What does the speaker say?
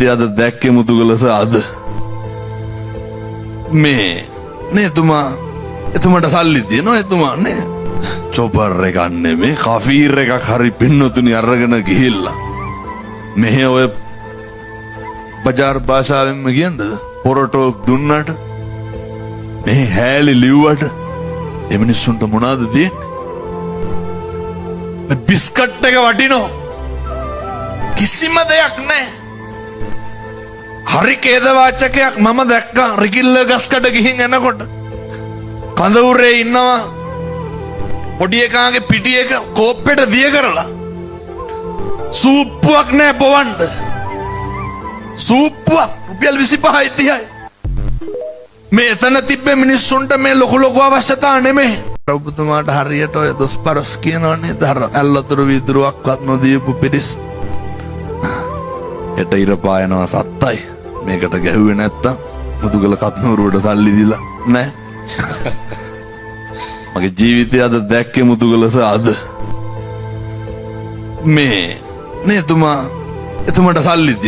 අද දැක්කේ මුතුගලස අද මේ නේ එතුමාට සල්ලි තියෙනවා එතුමා නේ චොපර් එකක් නෙමේ කෆීර් එකක් හරි පින්නතුනි අරගෙන ගිහිල්ලා මෙහෙ ඔය බජාර් භාෂාවෙන්ම කියන්නද පොරටෝක් දුන්නට මෙහෙ හැලි ලිව්වට ඒ මිනිස්සුන්ට මොනවද තියෙන්නේ බිස්කට් එක වටිනෝ කිසිම දෙයක් නැහැ හරි කේදවාචකයක් මම දැක්කා රිකිල්ල ගස්කට ගිහින් එනකොට කඳවුරේ ඉන්නවා පොඩි එකාගේ පිටි එක කෝප්පෙට දිය කරලා සූප්පුවක් නෑ බොවන්න සූප්පුවක් රුපියල් 25යි 30යි මේ එතන තිබ්බේ මිනිස්සුන්ට මේ ලොකු අවශ්‍යතා නෙමෙයි ඔබතුමාට හරියට ඔය දොස්පරස් කියනවනේ දර ඇල්ලතුරු විදුරුවක්වත් නොදීපු පිරිස් එට ඉර පායනවා සත්තයි මේකට ගැහුවේ නැත්තම් මුතුගල කත්නෝරුවට සල්ලි දීලා නෑ මගේ ජීවිතය අද දැක්කේ මුතුගලස අද මේ නේ එතුමාට සල්ලි තියෙනවා